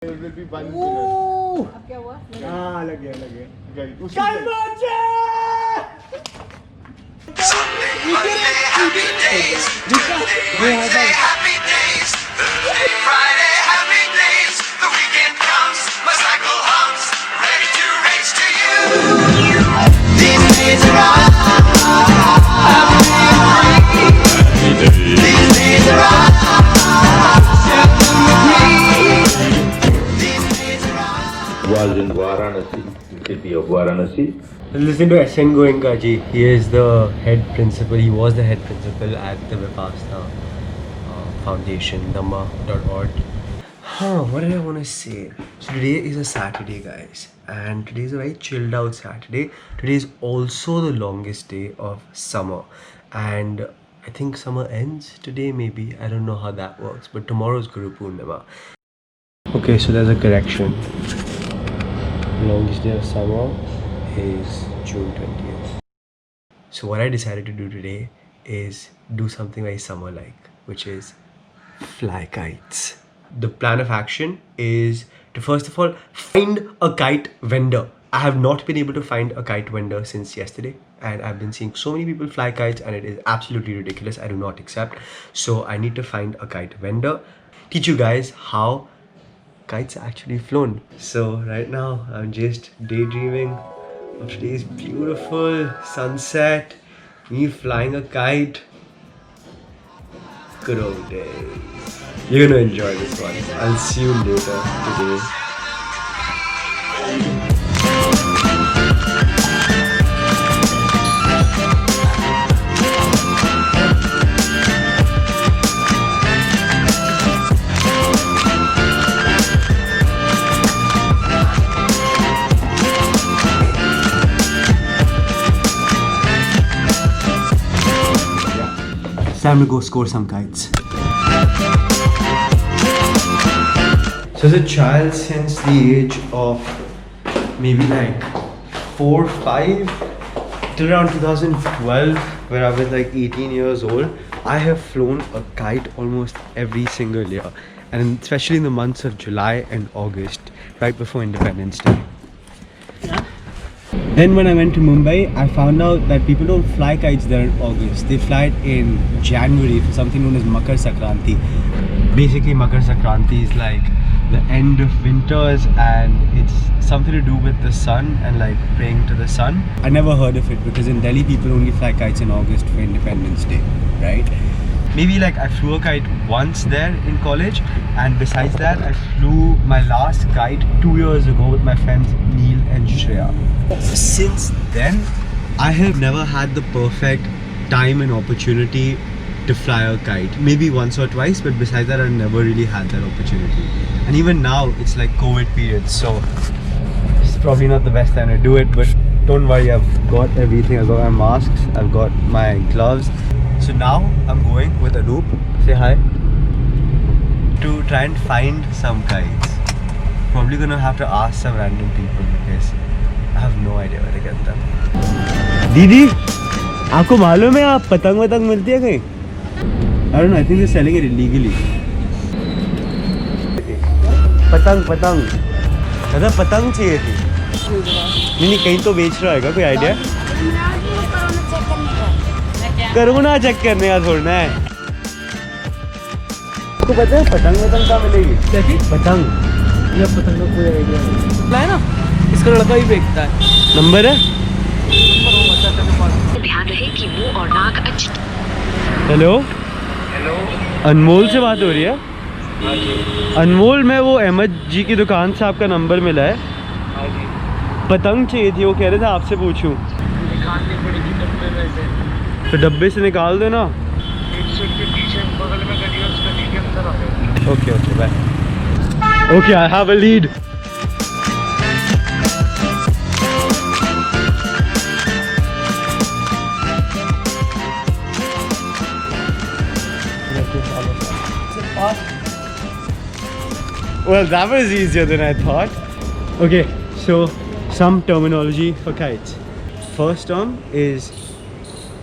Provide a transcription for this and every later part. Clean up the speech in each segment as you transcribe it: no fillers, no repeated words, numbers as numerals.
There will be one. अब क्या हुआ? हाँ लग गया गई उसी Friday, happy days. The weekend comes, my cycle hums, ready to race to you. These days are These days are was in Varanasi, city of Varanasi. Listen to SN Goenka ji. He is the head principal. He was the head principal at the Vipassana Foundation, Dhamma.org. What did I want to say? So today is a Saturday, guys, and today is a very chilled out Saturday. Today is also the longest day of summer, and I think summer ends today. Maybe I don't know how that works, but tomorrow is Guru Purnima. Okay, so there's a correction. Longest day of summer is June 20th. So what I decided to do today is do something very summer-like, which is fly kites. The plan of action is to first of all find a kite vendor. I have not been able to find a kite vendor since yesterday, and I've been seeing so many people fly kites and it is absolutely ridiculous. I do not accept. So I need to find a kite vendor, teach you guys how kites are actually flown. So right now I'm just daydreaming of today's beautiful sunset, me flying a kite. Good old days. You're gonna enjoy this one. I'll see you later today. It's time to go score some kites. So as a child, since the age of maybe like 4 or 5 till around 2012, where I was like 18 years old, I have flown a kite almost every single year, and especially in the months of July and August, right before Independence Day. Then when I went to Mumbai, I found out that people don't fly kites there in August. They fly it in January for something known as Makar Sankranti. Basically, Makar Sankranti is like the end of winters, and it's something to do with the sun and like praying to the sun. I never heard of it because in Delhi people only fly kites in August for Independence Day, right? Maybe like I flew a kite once there in college, and besides that I flew my last kite 2 years ago with my friends Neil and Shreya. Since then, I have never had the perfect time and opportunity to fly a kite. Maybe once or twice, but besides that I've never really had that opportunity. And even now it's like COVID period, so it's probably not the best time to do it, but don't worry, I've got everything. I've got my masks, I've got my gloves. So now I'm going with Anoop, say hi, to try and find some kites. Probably gonna have to ask some random people because I have no idea where to get them. Didi, आपको मालूम है आप पतंग वतंग मिलती है कहीं? I don't know, I think they're selling it illegally. पतंग दादा पतंग चाहिए थी. नहीं कहीं तो बेच रहा है, कोई आइडिया? करोना चेक करने का छोड़ना है. आपको पता है पतंग वतंग कहाँ मिलेगी? क्या चीज? पतंग. ये पतंग का कोई आइडिया नहीं है ना. इसका लड़का ही बेचता है. नंबर है? ध्यान रहे कि मुंह और नाक अच्छी. हेलो. अनमोल से बात हो रही है? हाँ जी. अनमोल, मैं वो अहमद जी की दुकान से आपका नंबर मिला है. हाँ जी. पतंग चाहिए थी, वो कह रहे थे आपसे पूछूं. निकालनी पड़ेगी डब्बे में से. तो डब्बे से निकाल दो ना. बगल में गली है, उस गली के अंदर आ जाओ. Okay bye. Okay, I have a lead. Well, that was easier than I thought. Okay, so some terminology for kites. First term is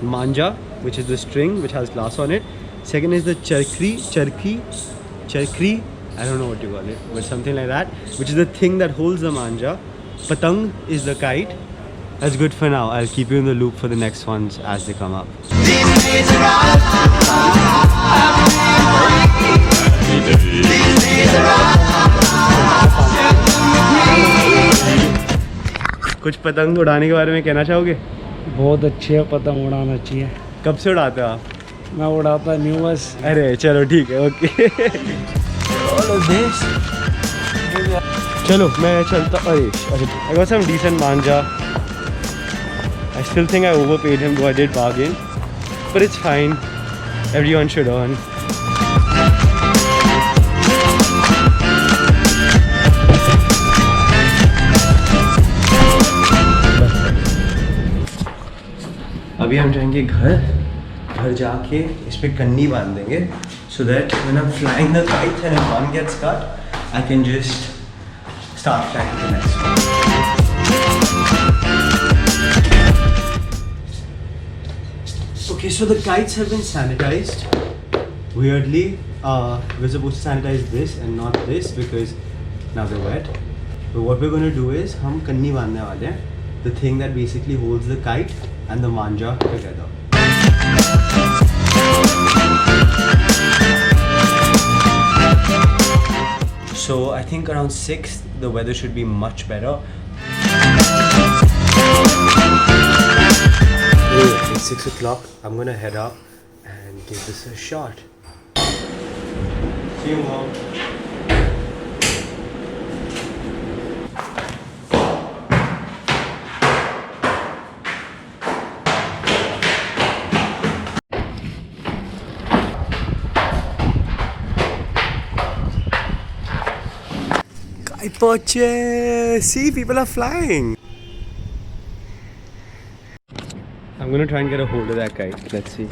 manja, which is the string which has glass on it. Second is the charkri, I don't know what you call it, but something like that, which is the thing that holds the manja. Patang is the kite. That's good for now. I'll keep you in the loop for the next ones as they come up. कुछ पतंग उड़ाने के बारे में कहना चाहोगे? बहुत अच्छी है, पतंग उड़ाना चाहिए। कब से उड़ाते हो आप? मैं उड़ाता नहीं हूँ बस। अरे चलो ठीक है, ओके। चलो मैं चलता। अरे I got some decent manja. I still think I overpaid him, though I did bargain, but it's fine. Everyone should earn. अभी हम जाएंगे घर जाके इस पे कन्नी बांध देंगे, so that when I'm flying the kite and if one gets cut, I can just start flying the next one. Okay, so the kites have been sanitized. Weirdly, we're supposed to sanitize this and not this because now they're wet. But what we're going to do is हम कन्नी बांधने वाले हैं, the thing that basically holds the kite and the manja together. So I think around 6 the weather should be much better. It's 6 o'clock. I'm gonna head up and give this a shot. See you, Mom. Kite purchase! See, people are flying. I'm gonna try and get a hold of that kite. Let's see.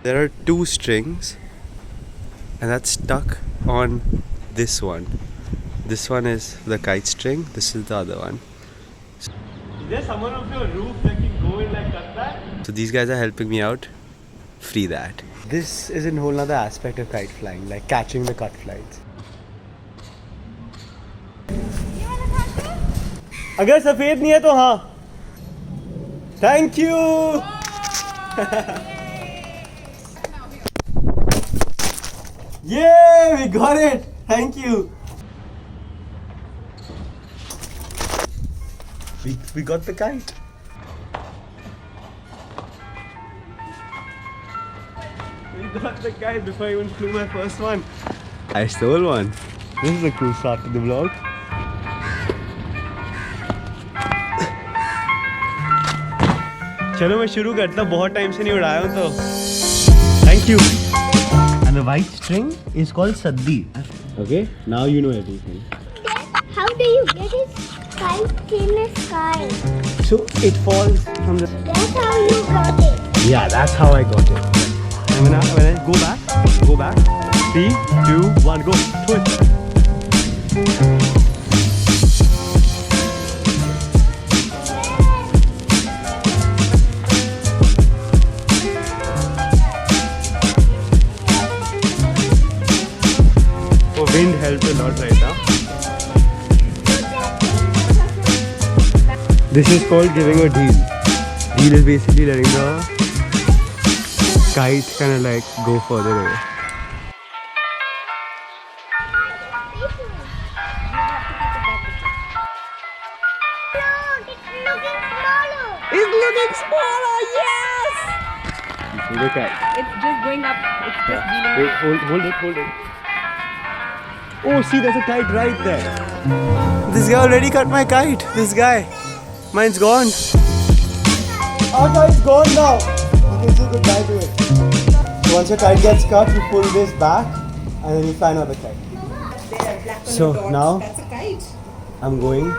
There are 2 strings, and that's stuck on this one. This one is the kite string, this is the other one. Is there someone on your roof that can go and like cut that? So these guys are helping me out. Free that. This is a whole other aspect of kite flying, like catching the cut flights. अगर सफेद नहीं है तो हाँ. Thank you. Yeah, we got it. Thank you. We got the kite. We got the kite before I even flew my first one. I stole one. This is a cool start to the vlog. चलो मैं शुरू करता हूँ, बहुत time से नहीं उड़ाया हूँ तो. Thank you. And the white string is called saddi. Okay, now you know everything. How do you get it? Kite in the sky. So it falls from the. That's how you got it. Yeah, that's how I got it. And when I go back. 3, 2, 1, go. Twist. Oh, wind helped a lot right now. This is called giving a deal. Deal is basically letting the kite kind of like go further away. It's looking smaller, yes! Look at It's just going up. It's just dealing it. Hold it. Oh, see, there's a kite right there. This guy already cut my kite. This guy. Mine's gone. Our kite's gone now. You can say goodbye to it. So once your kite gets cut, you pull this back and then you fly another kite. So now I'm going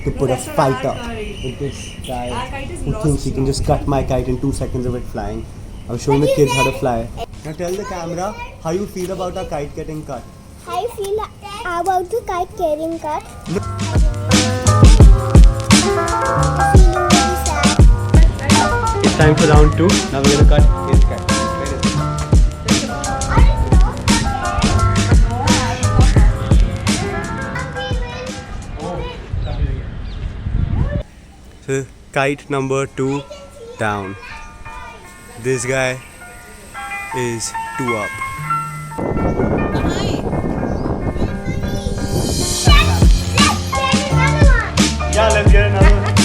to put a fight up with this guy who thinks he can just cut my kite in 2 seconds of it flying. I was showing the kids how to fly. Now tell the camera how you feel about our kite getting cut. I feel How about the kite carrying cut? It's time for round 2. Now we're gonna cut his kite. So kite number 2 down. This guy is 2 up. Yeah, let's get another one.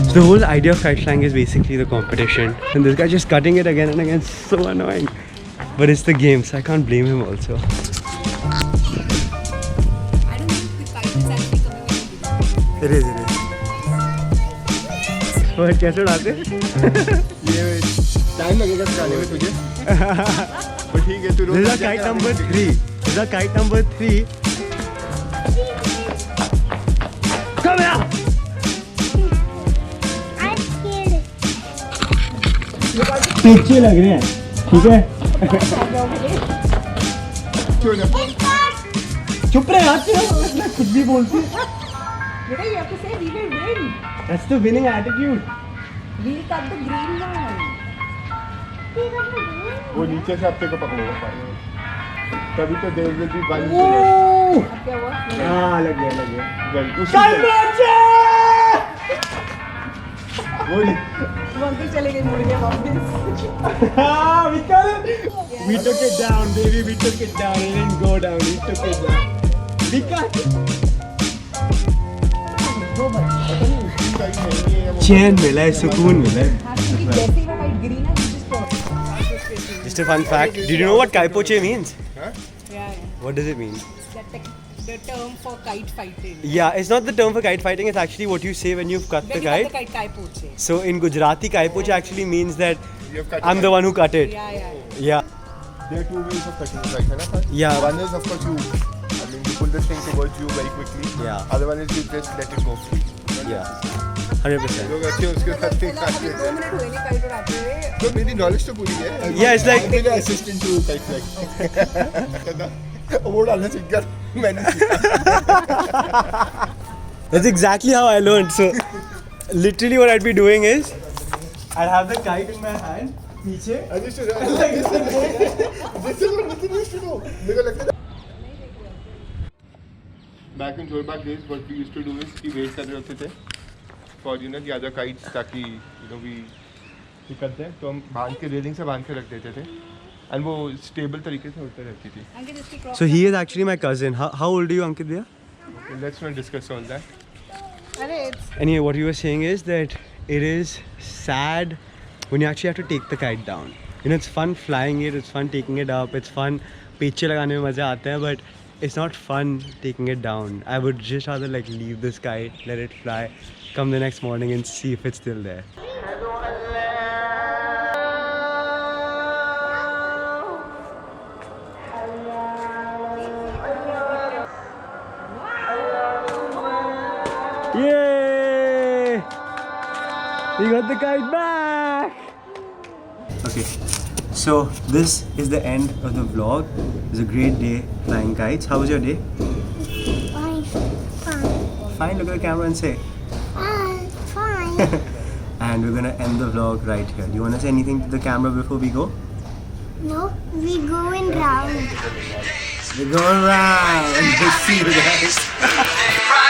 So the whole idea of kite flying is basically the competition. And this guy just cutting it again and again, so annoying. But it's the game, so I can't blame him also. I don't think the kite is actually coming in. It is. What, कैसे उड़ाते? ये time लगेगा चलाने में तुझे पर ठीक है तू रोज This is kite number 3. This is kite number 3. Come here! I'm scared. पीछे लग रहे हैं, ठीक है? क्यों ना चुप रहे यार, कुछ भी बोलती है. Today you have to say we will win. That's the winning attitude. We'll cut the green one. वो नीचे से हफ्ते को पकड़ेगा तभी तो देर विल बी वन अब क्या हुआ? हाँ लग गया गई उसी से वो नहीं वो अंकल चले गए मुड़ गए वापस. We took it down, baby. We took it down. It didn't go down. We took it down. We got it. चैन मिला है, सुकून मिला है. जैसे ही वो kite green है, you just go. Just a fun fact. Did you know what kaipoche means? Yeah. What does it mean? That's the term for kite fighting. Yeah, it's not the term for kite fighting. It's actually what you say when you've cut the When you kite. cut the kite poche. So in Gujarati, kaipoche actually means that You've cut I'm the one who cut it. Yeah. Yeah. There are two ways of cutting the kite, है ना sir? Yeah. One is of course you pull the string towards you very quickly. Yeah. Other one is you just let it go free. Yeah. 100%. लोग अच्छे उसके साथ अभी काट 2 लेते हैं मिनट हुए नहीं kite उड़ाते हुए. तो मेरी नॉलेज तो पूरी है Yeah, it's like- मेरा असिस्टेंट टू काइट फ्लाइंग वो डालना सीख गया मैंने That's exactly how I learned. So, literally, what I'd be doing is, I'd have the kite in my hand, पीछे. this is what Nitin used to do. मेरे को लगता है back in throwback days, what we used to do is कि wait कर रहे होते थे for the other kites ताकि we करते हैं तो हम बांध के रेलिंग से बांध के रख देते थे and वो स्टेबल तरीके से उड़ते रहती थी. अंकित इसकी cross. So he is actually my cousin. How old are you, Ankit Bhaiya? Okay, let's not discuss all that. अरे it's Anyway, what you were saying is that it is sad when you actually have to take the kite down. You know, it's fun flying it, it's fun taking it up, it's fun पीछे लगाने में मज़ा आता है, but it's not fun taking it down. I would just rather like leave this kite, let it fly, come the next morning and see if it's still there. Yay! We got the kite back! Okay, so this is the end of the vlog. It was a great day flying kites. How was your day? Fine. Fine, look at the camera and say. Fine. And we're gonna end the vlog right here. Do you wanna say anything to the camera before we go? No, we go in round. We're going around. See you guys. Friday.